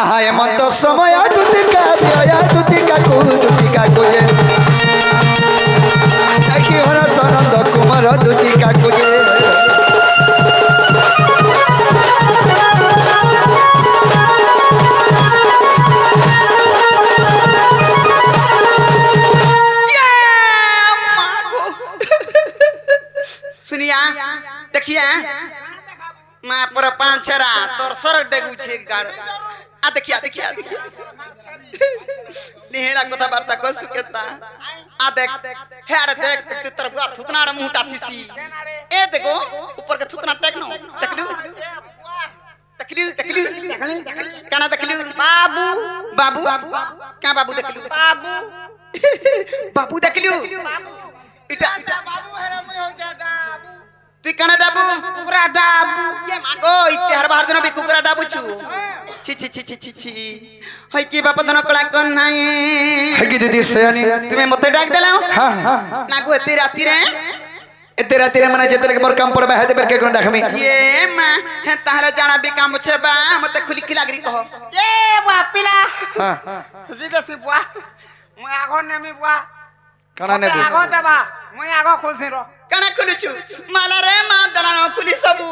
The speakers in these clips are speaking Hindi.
आहा हेमंत समय दुतिका बिया दुतिका कुजे कि हर सनंद कुमार दुतिका कुजे सुनिया देखिए माँ पर पांच छरा तोर सर डेगू छे गाड़ आ देखिया देखिया देखिया निहेला कथा वार्ता को सुकेता आ देख हेड देख तू तर बुआ थुतना रे मुंहटा थिसी ए देखो ऊपर के थुतना टेकनो देखलू देखलू देखलू काना देखलू बाबू बाबू क्या बाबू देखलू बाबू बाबू देखलू इटा बाबू हेरे मुई हो जा डाबू तू कना डाबू कुकरा डाबू ये मागो इते हर बार दिन भी कुकरा डाबू छु छी छी छी छी छी हई की बाप दन कला कोन नाही है कि दीदी सयानी तुम्हें मते डाक देला हां ना को एते राती रे एते राती रे मने जेते के मोर काम पड़बा हेते बेर के कोन डाखमी ये मां हे ताहरा जाना भी काम छे बा मते खुली खिलागरी कह ए बापिला हां दीदी से बुआ मैं आगो नेमी बुआ काना नेबो आगो देबा मैं आगो खुलसी रो काना खुलुछु माला रे मां दलानो खुली सबु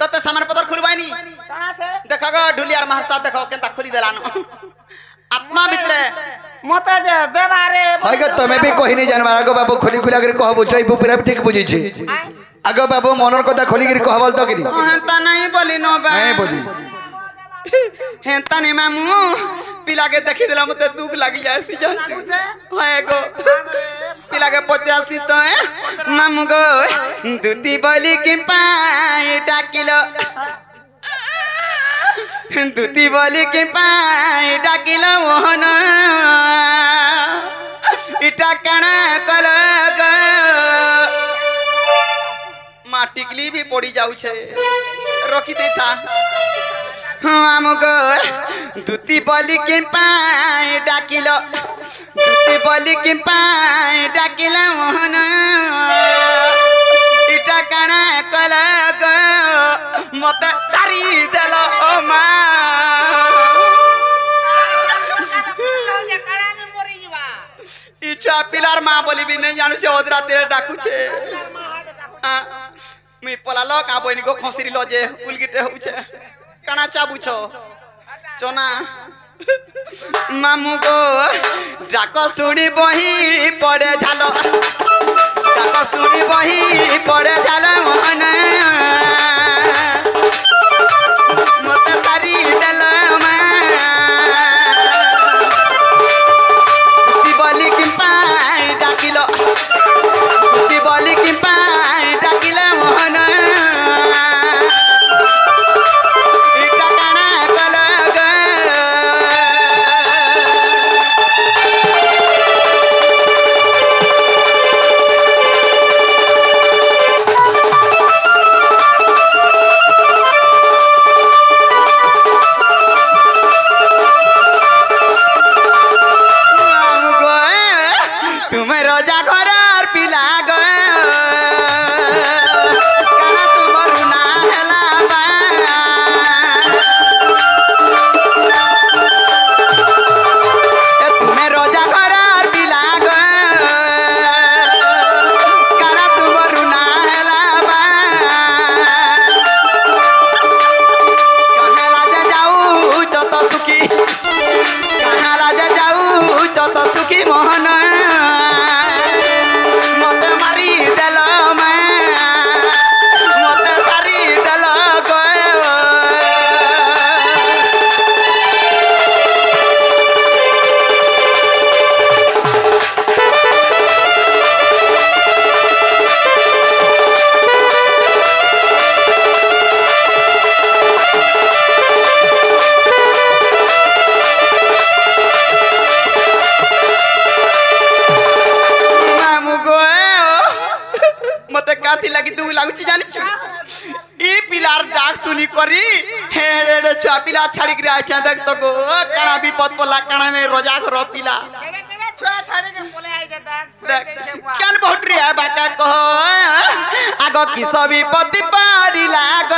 तते सामान पतर खुलबानी काना से देखा ग ढुलियार महरसा देखो केनता खुली दलानो आत्मा मित्र मते जे देबा रे हगे तमे भी कहि नहीं जानबा आगो बाबू खुली खुला कर कहबो जइबो पूरा ठीक बुझी छी आगो बाबू मनर कथा खोली कर कहबल तो किनी हेंता नहीं बोली नो बा नहीं बोली हेंता नहीं मामू पिला के देखि देला मते दुख लागी जाय सी जान होए गो पिला के 85 तो है मामू गो दूती बोली कि पाए डाकिलो दूती बोली कि पाए डाकिलो मोहन इटा कणा कलो गो मां टिकली भी पड़ी जाऊ छे रखी देता हमको दूती बोली कि पाए डाकिलो दूती बोली कि पाए डाकिलो मोहन इटा काना कला गो मते सारी देलो मा इच्छा पिलार मां बोली भी नहीं जानू छे ओदरा तेरे डाकू छे मी पलालो का बोनी को खसरी लो जे उलगिटे हो छे काना चाबू छो चोना मामू को डाक सुनी बही पड़े झालो डाक सुनी बही पड़े झालो मोहन मते सारी देलो ती बोली कि पाए डाकिलो ती बोली कि पाए डाकिलो मोहन सुनी करी हेड़े छुआ पिला छाड़ी के आछा देख तो को काना विपद पला काना ने रोजा घर पिला छुआ छाड़ी के बोले आई के देख केन बहुत रे बाका कहो आगो की सब विपद पड़ी लाग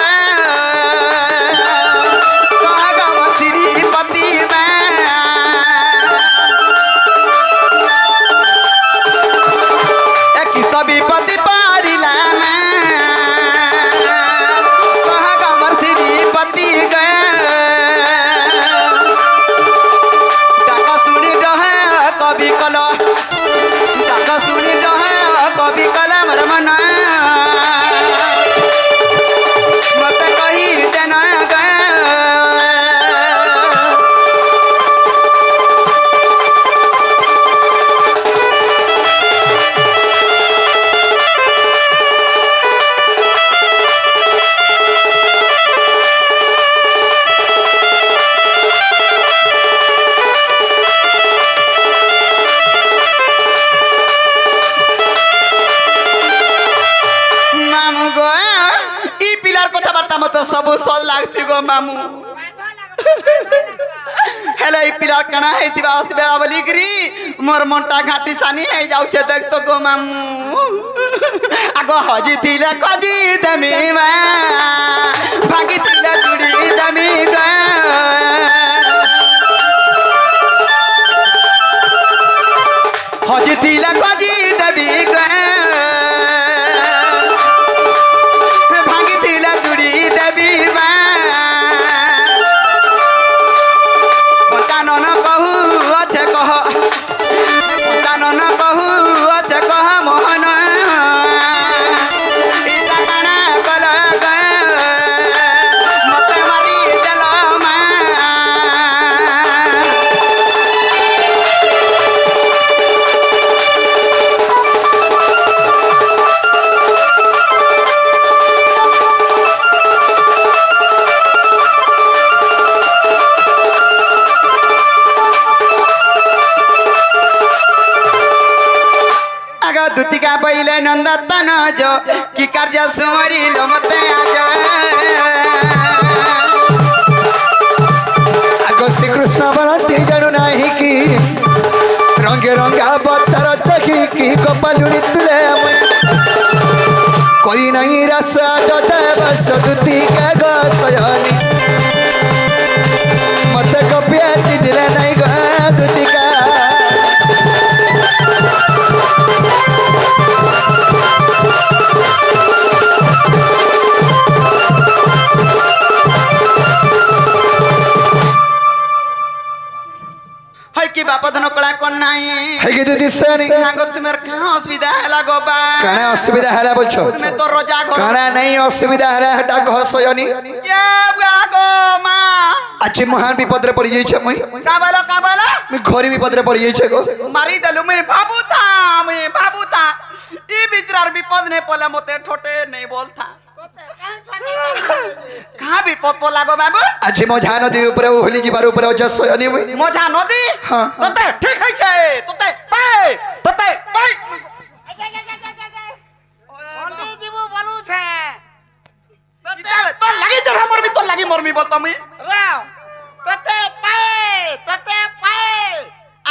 मत सब सद लागसी गो मामू हेले पिला कणा हेतिबा असबेला बोली गिरी मोर मनटा घाटी सानी हे जाउ छे देख तो गो मामू आगो हजी तिला कजी दमी मा भागी तिला जुड़ी दमी गा हजी तिला कजी दमी गा भागी तिला जुड़ी दमी मा कानन कहू अच्छे कह कानन कहू अच्छे कह मोहन ईटा काना कल मते मारी देल मा दुतिका पहले नंदतन जो कि कार्य सुमरी लमते आज आगो श्री कृष्ण बनती जानू नाही कि रंगे रंगा बतर चखी कि गोपालुनी तुले कोई नहीं रस जते बस दुतिका गो सयनी मत कपिया चिदिले नहीं गो दुतिका कि बाप धन कला कोन नाही है कि दीदी सनी आगो तुमेर कहां असुविधा हैला गो बा काना असुविधा हैला बोलछो तुमे तो रोजा घर काना नहीं असुविधा हैला हटा घ सयनी ये आगो मा अच्छे महान विपद रे पड़ी जाई छ मई का बोला मैं घोरी विपद रे पड़ी जाई छ गो मारी दलु मैं बाबू था ई बिचरार विपद ने पले मते ठोटे नहीं बोलता कहां विपद पला गो बाबू आज मझा नदी ऊपर होली जीवार ऊपर अछ सयनी मई मझा नदी हां तते ठीक है छे तते पाए जल्दी जीवो बोलू छे तो लगी जब हमर भी तो लगी मोर मी बोलता मैं राव तते पाए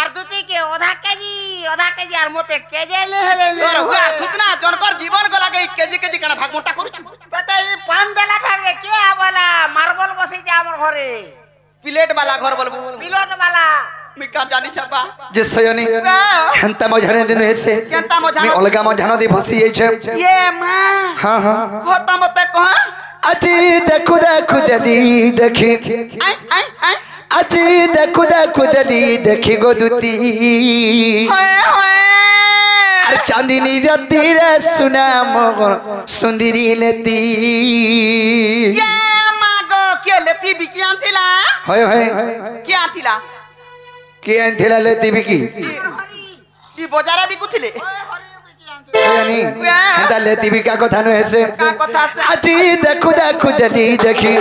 আর দুটি কে ওধা কেজি আর মতে কেজি লে তোর হুয়ার থুতনা জনকর জীবন গলা গই কেজি কানা ভাগ মোটা করছু ততে এই পান দেলা ঠারে কে আবালা মার্বল বসি যা আমর ঘরে প্লেট वाला घर बोलबू प्लेट वाला मी का जानी छपा जे सयनी हंता मझाने दिन हेसे केंता मझा मी अलगा मझा नदी फसी जाई छ ये मां हां हां होता मते कह अजी देखु दली देखी आई अजी देखु दली देखी गो दुती होए अरे चांदनी राती रे सुना मगर सुंदरी लेती ये मागो के लेती बिकी आंथिला होय के आंथिला के अंथिला लेती बिकी ई बजारा बिकुथिले सयनी हंता लेती बिका कथा न हेसे का कथा से अजी देखु दली देखी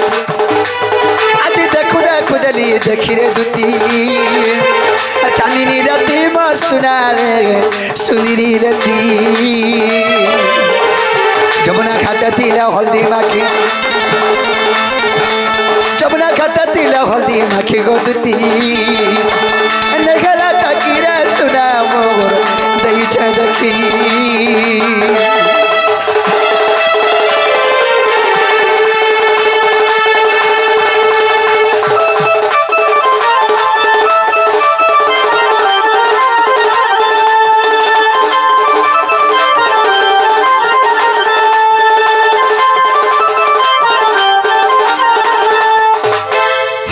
अजी देखु दली देखी रे दुती चांदनी राती मोर सुना रे सुंदरी लेती जमुना घाटतीला हल्दी माखी जमुना घाटतीला हल्दी माखी गो दुती नगला तकीरा सुना मोर दई छ देखी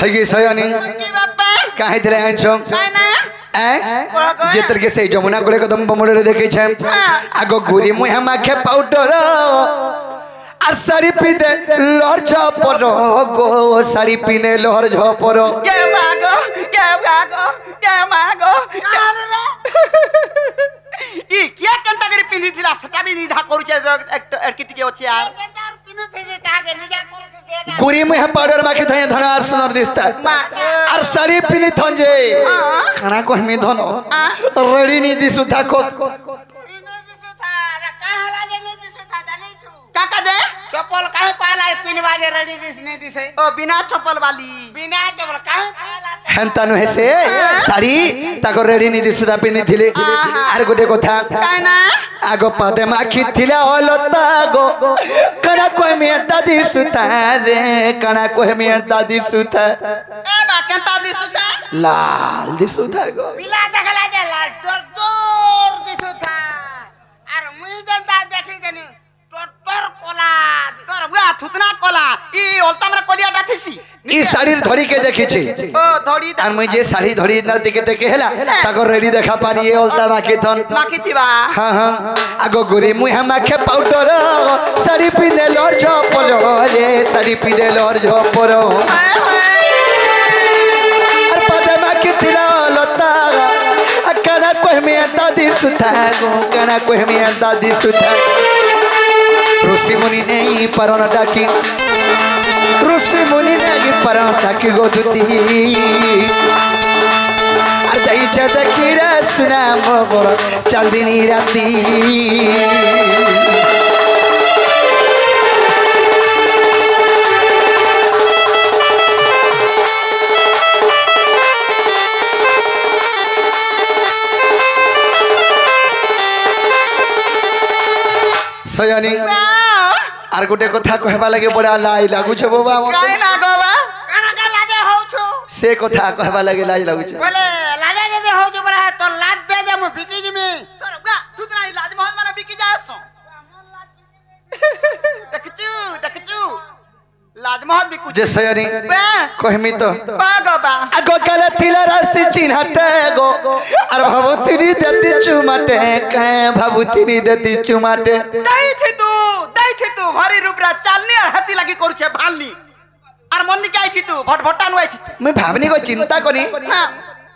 हगी सयनी काहे दिले आछो जे तरके से जमुना कोले कदम बमड़े देखे छ आगो गुरी मुहा माखे पाउडर আর শাড়ি পিনে লহর ঝপর গো শাড়ি পিনে লহর ঝপর কে মাগো ই কিয়া কেনটা করে পিনি দিলা সেটা বি নিধা করছে এক তো এর কি টিকে আছে আর কেনটা আর পিনু থেকে তাকে নিজা করছে সেটা গুরি মুহে পাউডার মাখি থাকে ধন আর সুন্দর দিস্তা আর শাড়ি পিনি থঞ্জে খানা কহমি ধন রেডি নি দিসু থাকো কাকা দে चप्पल काहे पाला पिनवा जे रेडी दिस नहीं दिसे ओ बिना चप्पल वाली बिना चप्पल काहे पाला हेंता नुहे से साड़ी ताको रेडी नी दिसुदा पिनी थिले आर गोटे कथा काहे ना आगो पादे माखी थिला होलता गो कना कोई में दादी सुता रे कना कोई में दादी सुता ए बा केता दिसुता लाल दिसुता गो पिला देखला जे लाल जोर दिसु था आर मुई जनता देखी देनी टटर कोला तोर बुआ थुतना कोला ई ओलता हमरा कोलियाटा थिसी ई साड़ी धरी के देखी छी ओ धड़ी आर मुई जे साड़ी धरी ना टिके टिके हेला ताको रेडी देखा पानी ए ओलता माखी थन माखी थिबा हाँ हाँ आगो गुरी मुहा माखे पाउडर साड़ी पिने लोर झोपर रे साड़ी पिने लोर झोपर अर पदे माखी थिला लता कना कोह में दादी सुता गो कना कोह में दादी सुता ऋषि मुनि नहीं परन डाकी ऋषि मुनि नहीं परन डाकी गो दुती अर दई चदकीरा सुना मोर चांदनी राती सयानी आर गोटे कथा कहबा लगे बड़ा लाई लागू छे बाबा काहे ना गोबा काना का लागे हो छु से कथा कहबा लगे लाई लागू छे बोले लागे जे हो छु बरा तो लाग दे जे मु बिकी जिमी तोर बुआ थुतना इलाज मोहन माने बिकी जासो देखचू लाज मोहन बिकु जे सयानी बे कहमी तो बा गोबा आगो काला तिला राशि चिन्हटे गो आर भावुतिनी देती चुमाटे कहे भावुतिनी देती चुमाटे दई थी तू हरी रुपरा चालनी और हाथी लगी करू छे भालनी और मन निकाय थी तू भटभटा नुआई थी तू मैं भावनी को चिंता करी हां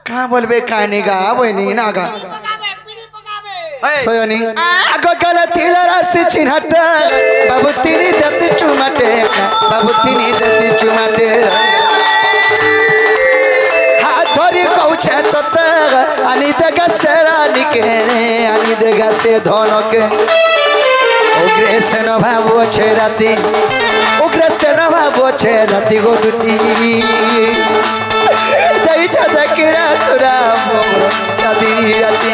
कहाँ बोलबे काने गा बोनी ना गा पकावे पीड़ी पकावे सयानी आगो काला तिला राशि चिन्हटे भावुतिनी देती चुमाटे भावुतिनी देती चुमाटे हाथ धरी कहूछे तो आनी देगा सेरा निके आनी देगा से धन के उग्रे से न भावो छे राती उग्रे से न भावो छे राती गो दुती दई चदकीरा सुरा मोर चांदनी राती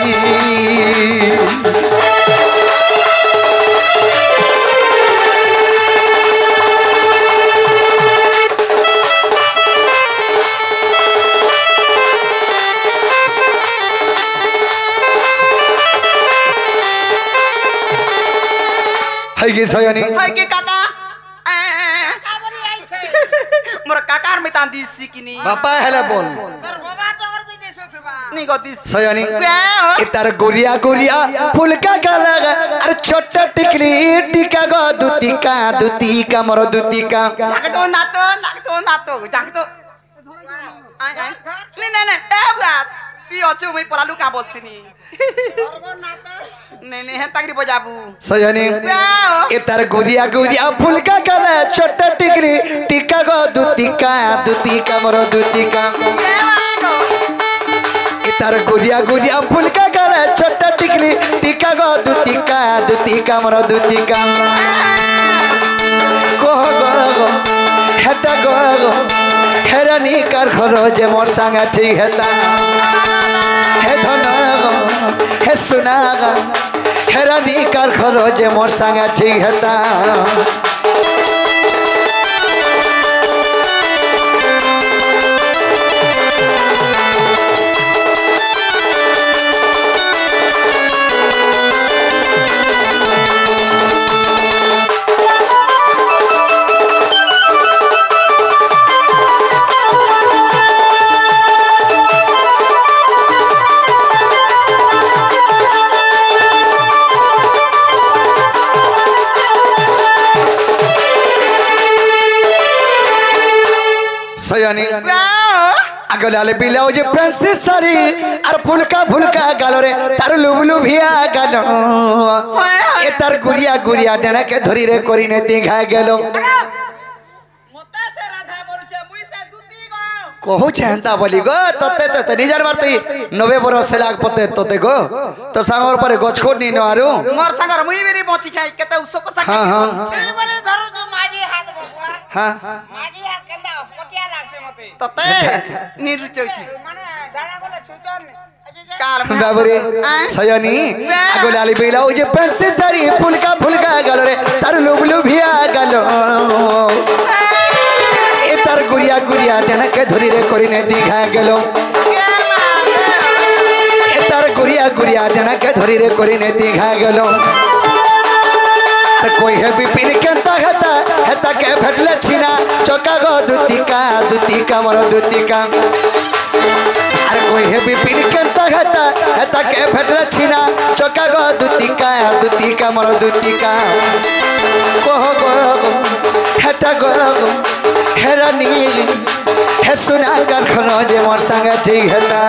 है कि सयानी है के काका का बोली आई छे मोर काकार में तांदी सिकिनी बापा हेला बोल कर बाबा तो और भी देसो थबा नी गदिस सयानी इतर गुरिया गुरिया फूल का गला अरे छोटा टिकली टिका गो दुती का मोर दुती का जाके तो नातो जाके तो ने ए बुआ ती अछु मैं परालू का बोलतिनी सरगो नाता ने हे तगरी बजाबू सयानी इतर गुरिया गुरिया फूल का गला छोटा टिकली टिका गो दुती का मोर दुती का इतर गुरिया गुरिया फूल का गला छोटा टिकली टिका गो दुती का मोर दुती का कह गो हेटा गो हेरानी कार घर जे मोर संगा ठीक हेता हे धन हे सुना हेरानी कार घर जे मोर संगा ठीक हेता सयानी आगे लाले बिलाओ जे फ्रांसिस सारी और फुलका गालो रे तार लुबलु भिया गालो ए तार गुरिया गुरिया डना के धरी रे कोरी ने तिघा गेलो मोता से राधा बोलछे मुई से दुती गो कहू छेंता बोली गो तते तते निजार मारते 90 बरस से लाग पते तते गो तो सांगर पर गछ खोड नी न आरु मोर संगर मुई मेरी बची छाई केते उसो को हां हां छे बरे धरो हाँ মাঝি আর কেন্দা অস্কটিয়া লাগছে মতে ততে নিরুচৌছি মানে জানা গলে ছুটন কার बाबरे सजनी आगो लाली बेला ओ जे पेंट से साड़ी फुलका गलो रे तार लुबलु भिया गलो ए तार गुड़िया डनक धरी रे करिने दिखा गेलो ए तार गुड़िया डनक धरी रे करिने दिखा गेलो अरे कोई है बिपिन केंता हेता के भेटले छिना चौका गो दुतिका मोर दुतिका अरे कोई है बिपिन केंता हेता के भेटले छिना चौका गो दुतिका मोर दुतिका कहो गो हेता गो हेरानी हे सुना कर खनो जे मोर संग ठीक हेता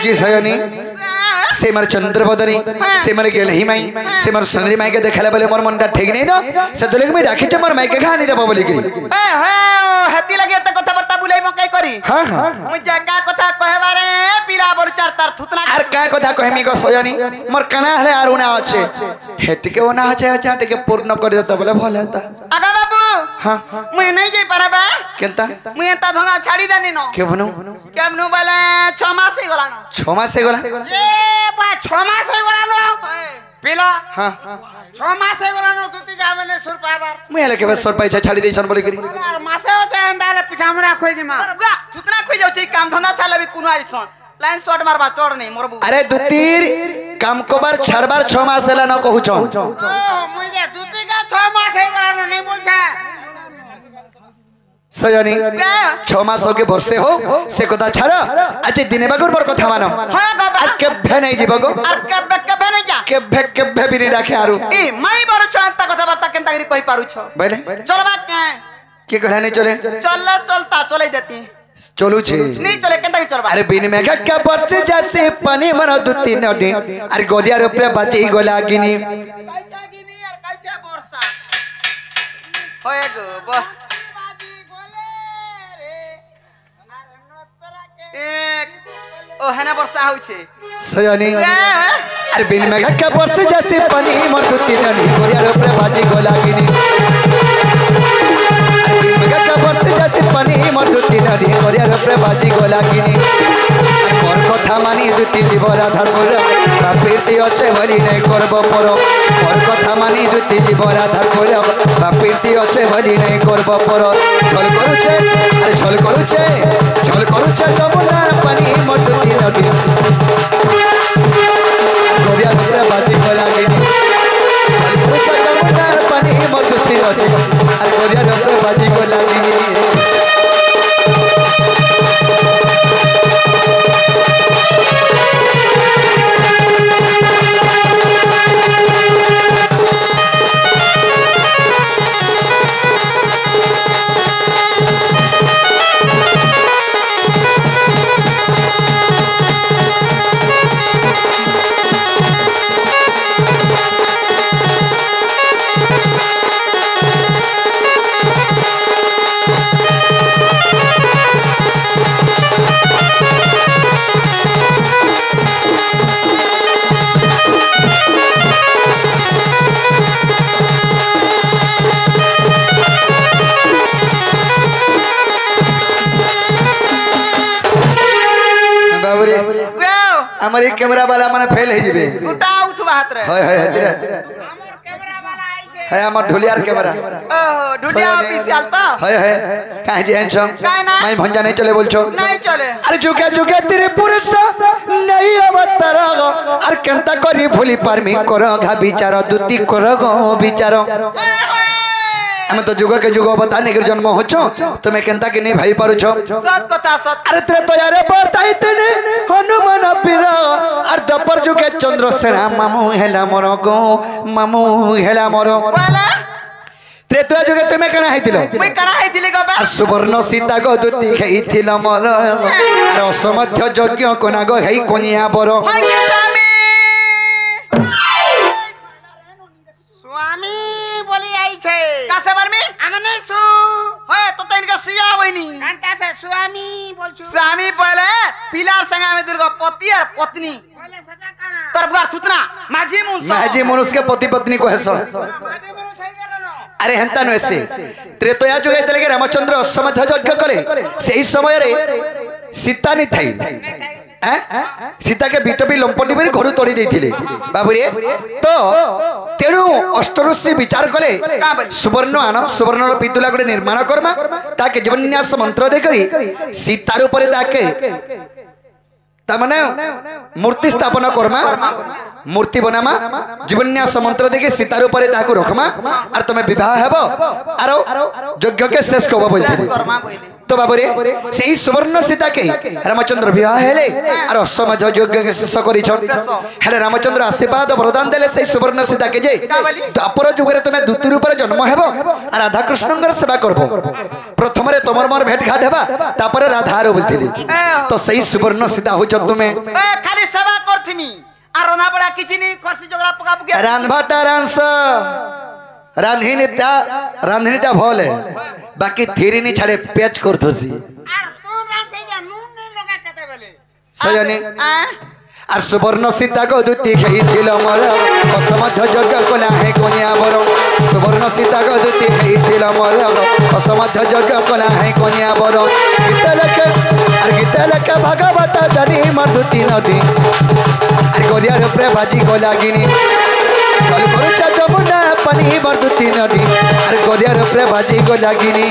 की सयनी से मार चंद्रबदनी से मार गेलही माई से मार सुंदरी माई के देखले बोले मोर मनटा ठीक नहीं न से दुलक में राखी छ मोर माई के खानी देबो बोली की ए हे हती लगे त कथा बर्ता बुलाई म कई करी हां हां मु जगा कथा कहबारे पीला बोल चार तार थुतना आर का कथा कहमी गो सयनी मोर कना हले आरुना আছে हेट के ओना আছে चाट के पूर्ण कर देता बोले भले हेता आगा बाबू हां मु नहीं जाई परबा केनता मु एता धंगा छाड़ी देनी न के बनु केमनु बोले 6 मास हे गला न 6 मास से गला এ বা 6 মাস হয়ে গেল পিলা हां 6 মাস হয়ে গেল দুতি যাবেনে সুর পাবার मैं हले के सर पैसा छाड़ी दे छन बोली की আর মাসে হচ্ছে এন্দালে পিঠামড়া কই দিমা परबा थुतना कई जाउ छी काम धंधा छाले भी कुनु आइछन लाइन शॉट मारबा चढ़ नहीं मोरबू अरे दुतीर काम को बार छड़बार 6 मास हला न कहू छन ও মুই যে দুতি কা 6 মাস হয়ে গেল नहीं बोलछा सजनी 6 मास के वर्षे हो से कथा छाड़ आज दिन बागर बर कथा मानो हां बाबा আর কেভে নাই जीवगो আর কেবে नहीं जा केभे भी नहीं राखे आरु ए माई बड़ छांता कथा बार्ता केनता करी कहि पारु छ बोले चलबा के कहला नहीं चले चलता चलै देती चलू छे नहीं चले केनता की चलबा अरे बिन मेघा के वर्षे जैसे पानी मन दु तीन अडे अरे गोलियार ऊपर बाजी गोला गिनी काइचा गिनी और काइचा वर्षा होए गो बा बाजी बोले रे আর নতরা কে एक ओ हेना वर्षा होउ छे सजनी अरे बिन मेघा के वर्षे जैसे पानी मन दु तीन अडे गोलियार ऊपर बाजी गोला गिनी अरे बिन मेघा के वर्षे जैसे पानी मन दु तीन अडे गोलियार ऊपर बाजी गोला गिनी मोर कथा मानी दुती जीवर आधार पर बापीर्ति अच्छे भली नहीं करब पर मोर कथा मानी दुती जीवर आधार पर बापीर्ति अच्छे भली नहीं करब पर छल करूछे अरे छल करूछे जमुनार पानी मोर दुती नदी गोरिया ऊपर बाजी गला गिनी छल करूछे जमुनार पानी मोर दुती नदी अरे गोरिया ऊपर बाजी गला गिनी हमारे कैमरा वाला माने फेल है जीबे उठाउ थु बात रे हाय हाय तेरा আমার ক্যামেরা वाला আইছে है हमार ढोलियार कैमरा ओहो ढुलिया ऑफिशियल तो हाय हाय काहे जे हंसो काहे ना? मैं भंजा नहीं चले बोलछो नहीं चले अरे जुगे तेरे पुरुष नहीं अवतार अरे केनता करी भूली पारमी करो घा विचार दुती करो गो विचार हमें तो जुग के जुग बताने के जन्म होचो तुम्हें केनता के नहीं भाई पारुछो सत कथा सत अरे तेरे तो यारे बताई तने हनुमान पीर अर दपर जुगे चंद्र सेना मामू हेला मोर गो मामू हेला मोर बोला त्रेतया जुगे तुमे कणा हैतिलो मुई कणा हैतिली गबे আর সুবর্ণ সীতা গো দুতি খাইছিল মর আর অসমধ্য যজ্ঞ কোনা গো হেই কোনিয়া বর हाय के स्वामी स्वामी बोली आई छे कासे बार में हमने सु होय तो इनका सिया होइनी कांता से स्वामी बोलछु स्वामी पहले पिलार संगा में दुर्गा पति और पत्नी बोले सटा काना तरबुआ थुतना माझी मुंस মাঝি মনুষ্য के पति पत्नी को हेसन माजे मनो सही करलो अरे हेंता नो एसे त्रेतया जुगे तले रामचंद्र अश्वमेध यज्ञ करे सेही समय रे सीता नि थाई सीता के बिटपी लंपटी बेरी घर तोड़ी देथिले बाबू रे तो तेणु अष्टऋषि विचार कले सुवर्ण आन सुवर्ण पितुला गोटे निर्माण करमा ताके जीवन्यास मंत्र दे करी सीतार ऊपर ताके तामने मूर्ति स्थापन करमा मूर्ति बनामा जीवन्यास मंत्र देके सीतार ऊपर ताकू रखमा और तुम विवाह हेबो आरो यज्ञ के शेष कब बोलथिले तो बाबू रे सेही सुवर्ण सीता के रामचंद्र विवाह हेले और अश्वमेध यज्ञ के शेष करिछन हेले रामचंद्र आशीर्वाद वरदान देले सेही सुवर्ण सीता के जे द्वापर जुगरे तुमे दूती रूप रे जन्म हेबो और राधा कृष्णंकर सेवा करबो प्रथम रे तमर मोर भेट घाट हेबा तापर राधा रो बोलथिले तो सेही सुवर्ण सीता हो तुमे खाली सेवा करथिनी आ रना बड़ा किछि नि खसी झगड़ा पका पके रांधभाटा रांस रांधनीटा भल है बाकी थीरिनी छाड़े पेच करथसी आर तू रान से जा नून नहीं लगा केते बेले सजनी আর সুবর্ণ সীতা গো দুতি খাইছিল মর অসমধ্য যজ্ঞ কলা হে কোনিয়া বর সুবর্ণ সীতা গো দুতি খাইছিল মর অসমধ্য যজ্ঞ কলা হে কোনিয়া বর গীত লেখে ভাগবত জানি মর দুতি নদী আর গলিয়ার উপরে বাজি গোলাগিনী জল করুছা যমুনা পানি মর দুতি নদী আর গলিয়ার উপরে বাজি গোলাগিনী